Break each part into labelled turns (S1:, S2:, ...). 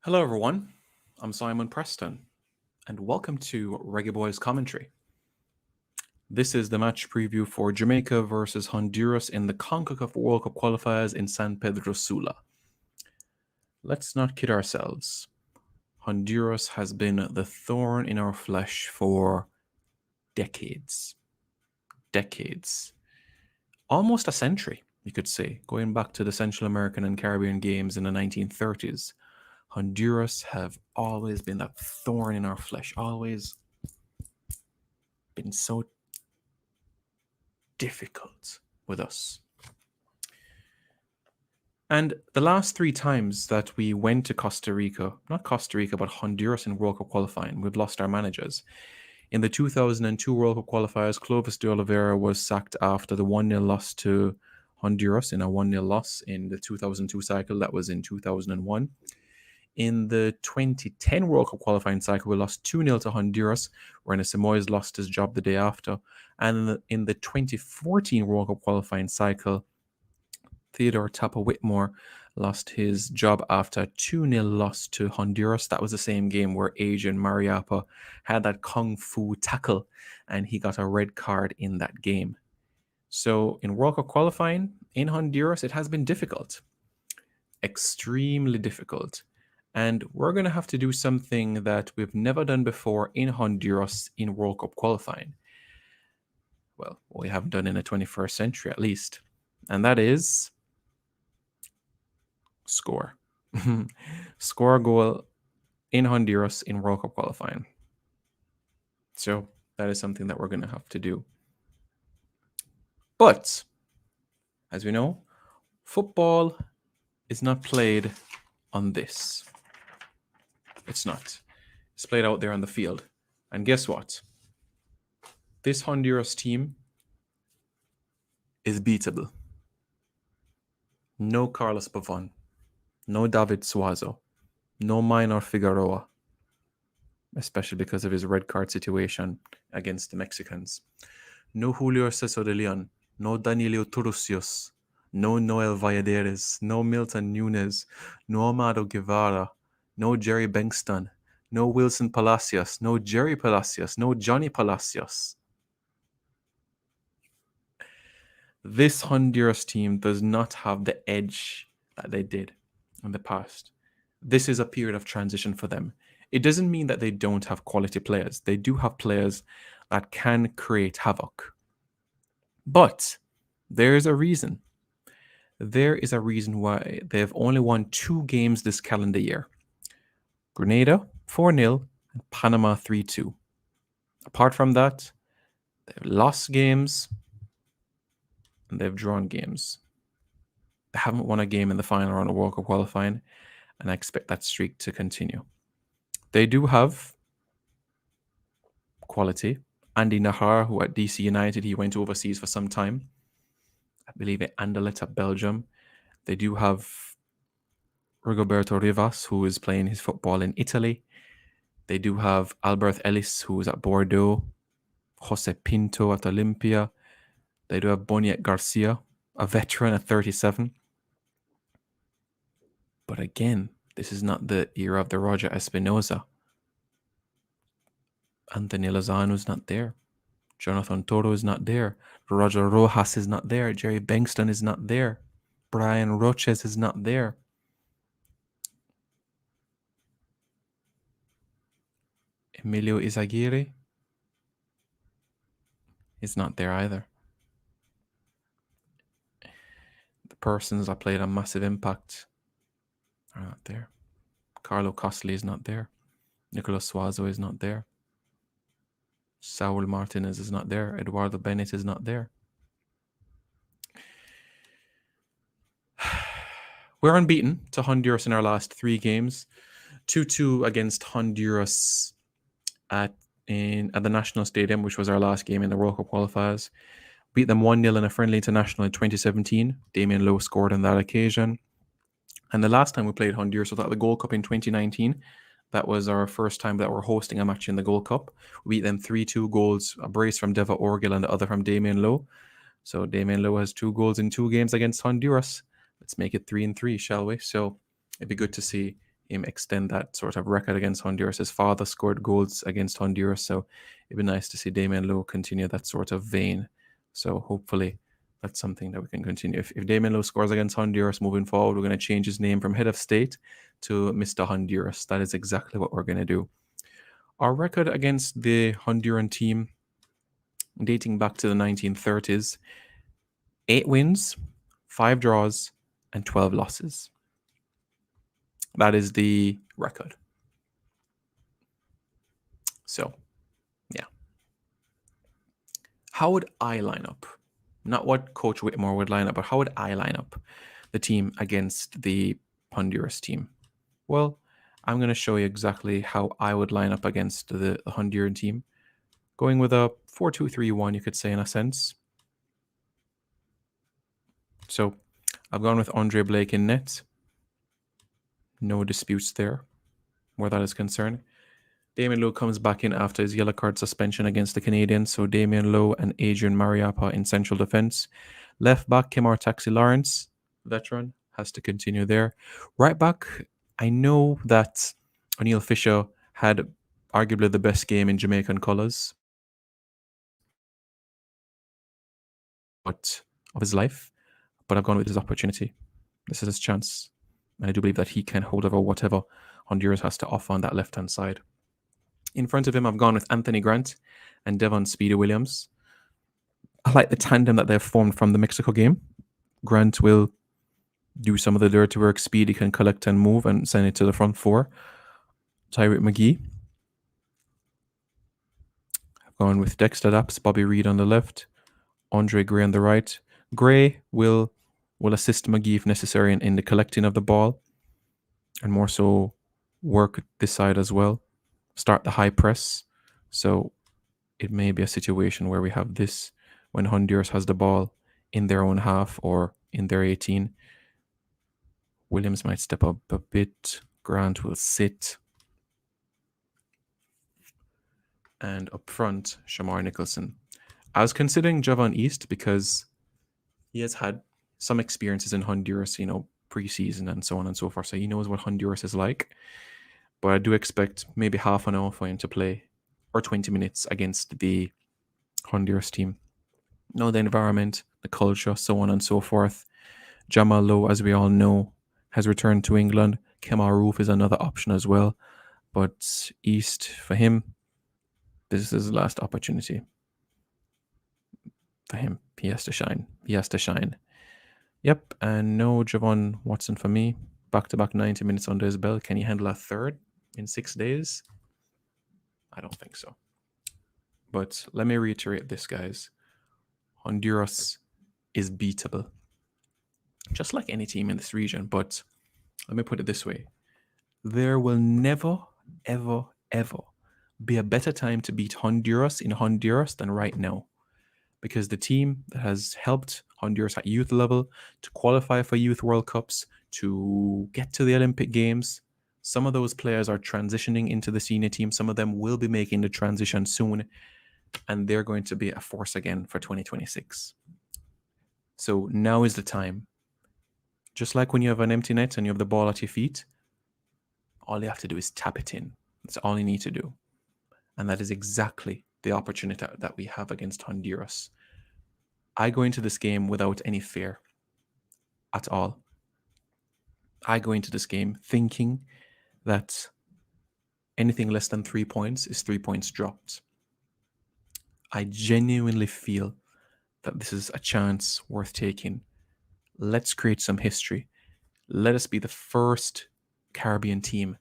S1: Hello, everyone. I'm Simon Preston, and welcome to Reggae Boyz commentary. This is the match preview for Jamaica versus Honduras in the CONCACAF World Cup qualifiers in San Pedro Sula. Let's not kid ourselves. Honduras has been the thorn in our flesh for decades. Decades. Almost a century, you could say, going back to the Central American and Caribbean games in the 1930s. Honduras have always been that thorn in our flesh, always been so difficult with us. And the last three times that we went to Costa Rica, not Costa Rica, but Honduras in World Cup qualifying, we've lost our managers. In the 2002 World Cup qualifiers, Clovis de Oliveira was sacked after the 1-0 loss to Honduras in a 1-0 loss in the 2002 cycle. That was in 2001. In the 2010 World Cup qualifying cycle, we lost 2-0 to Honduras, wherein Samoy's lost his job the day after. And in the 2014 World Cup qualifying cycle, Theodore Tapa Whitmore lost his job after a 2-0 loss to Honduras. That was the same game where Adrian Mariappa had that kung fu tackle and he got a red card in that game. So in World Cup qualifying in Honduras, it has been difficult, extremely difficult. And we're going to have to do something that we've never done before in Honduras in World Cup qualifying. Well, we haven't done in the 21st century at least. And that is score. Score a goal in Honduras in World Cup qualifying. So that is something that we're going to have to do. But as we know, football is not played on this. It's not. It's played out there on the field. And guess what? This Honduras team is beatable. No Carlos Pavon. No David Suazo. No Minor Figueroa. Especially because of his red card situation against the Mexicans. No Julio César de Leon. No Danilo Turusios. No Noel Valladares. No Milton Nunes. No Amado Guevara. No Jerry Bengston. No Wilson Palacios. No Jerry Palacios. No Johnny Palacios. This Honduras team does not have the edge that they did in the past. This is a period of transition for them. It doesn't mean that they don't have quality players. They do have players that can create havoc. But there is a reason. There is a reason why they've only won 2 games this calendar year. Grenada 4-0 and Panama 3-2. Apart from that, they've lost games and they've drawn games. They haven't won a game in the final round of World Cup qualifying, and I expect that streak to continue. They do have quality. Andy Nahar, who at DC United, he went overseas for some time. I believe at Anderlecht at Belgium. They do have Rigoberto Rivas, who is playing his football in Italy. They do have Albert Ellis, who is at Bordeaux. Jose Pinto at Olympia. They do have Boniek Garcia, a veteran at 37. But again, this is not the era of the Roger Espinosa. Anthony Lozano is not there. Jonathan Toro is not there. Roger Rojas is not there. Jerry Bengston is not there. Brian Roches is not there. Emilio Izaguirre is not there either. The persons that played a massive impact are not there. Carlo Costly is not there. Nicolas Suazo is not there. Saul Martinez is not there. Eduardo Bennett is not there. We're unbeaten to Honduras in our last 3 games. 2-2 against Honduras at the National Stadium, which was our last game in the World Cup qualifiers. Beat them 1-0 in a friendly international in 2017. Damian Lowe scored on that occasion. And the last time we played Honduras was at the Gold Cup in 2019. That was our first time that we're hosting a match in the Gold Cup. We beat them 3-2 goals, a brace from Deva Orgil and the other from Damian Lowe. So Damian Lowe has 2 goals in 2 games against Honduras. Let's make it 3-3, shall we? So it'd be good to see him extend that sort of record against Honduras. His father scored goals against Honduras, so it'd be nice to see Damian Lowe continue that sort of vein. So hopefully that's something that we can continue. If Damian Lowe scores against Honduras moving forward, we're going to change his name from head of state to Mr. Honduras. That is exactly what we're going to do. Our record against the Honduran team, dating back to the 1930s, 8 wins, 5 draws, and 12 losses. That is the record. So, yeah. How would I line up? Not what Coach Whitmore would line up, but how would I line up the team against the Honduras team? Well, I'm going to show you exactly how I would line up against the Honduran team. Going with a 4-2-3-1, you could say, in a sense. So I've gone with Andre Blake in net. No disputes there where that is concerned. Damian Lowe comes back in after his yellow card suspension against the Canadians. So Damian Lowe and Adrian Mariappa in central defense. Left back, Kemar Taxi Lawrence, veteran, has to continue there. Right back, I know that O'Neill Fisher had arguably the best game in Jamaican colours of his life, but I've gone with his opportunity. This is his chance. And I do believe that he can hold over whatever Honduras has to offer on that left-hand side. In front of him, I've gone with Anthony Grant and Devon Speedy Williams. I like the tandem that they've formed from the Mexico game. Grant will do some of the dirty work. Speedy can collect and move and send it to the front four. Tyreek McGee. I've gone with Dexter Daps, Bobby Reed on the left, Andre Gray on the right. Gray will assist McGee if necessary in the collecting of the ball, and more so work this side as well. Start the high press. So it may be a situation where we have this when Honduras has the ball in their own half or in their 18. Williams might step up a bit. Grant will sit. And up front, Shamar Nicholson. I was considering Javon East because he has had some experiences in Honduras, preseason and so on and so forth. So he knows what Honduras is like. But I do expect maybe half an hour for him to play or 20 minutes against the Honduras team. Know the environment, the culture, so on and so forth. Jamal Lowe, as we all know, has returned to England. Kemar Roof is another option as well. But East, for him, this is his last opportunity. For him, he has to shine. He has to shine. Yep, and no Javon Watson for me. Back-to-back 90 minutes under his belt. Can he handle a third in 6 days? I don't think so. But let me reiterate this, guys. Honduras is beatable. Just like any team in this region. But let me put it this way. There will never, ever, ever be a better time to beat Honduras in Honduras than right now. Because the team that has helped Honduras at youth level to qualify for Youth World Cups, to get to the Olympic Games, some of those players are transitioning into the senior team. Some of them will be making the transition soon, and they're going to be a force again for 2026. So now is the time. Just like when you have an empty net and you have the ball at your feet, all you have to do is tap it in. That's all you need to do. And that is exactly the opportunity that we have against Honduras. I go into this game without any fear at all. I go into this game thinking that anything less than 3 points is 3 points dropped. I genuinely feel that this is a chance worth taking. Let's create some history. Let us be the first Caribbean team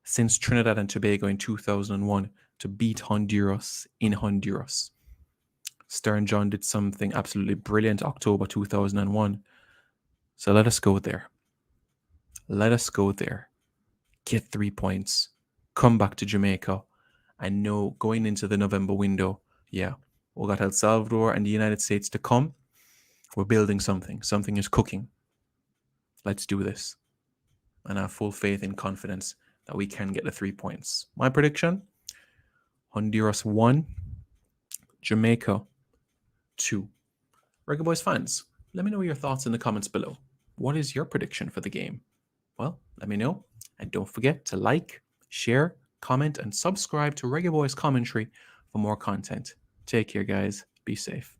S1: since Trinidad and Tobago in 2001 to beat Honduras in Honduras. Stern John did something absolutely brilliant October 2001. So let us go there. Let us go there. Get 3 points. Come back to Jamaica. I know going into the November window, we got El Salvador and the United States to come. We're building something. Something is cooking. Let's do this. And I have full faith and confidence that we can get the 3 points. My prediction, Honduras 1, Jamaica 2. Reggae Boyz fans, let me know your thoughts in the comments below. What is your prediction for the game? Well, let me know. And don't forget to like, share, comment, and subscribe to Reggae Boyz Commentary for more content. Take care, guys. Be safe.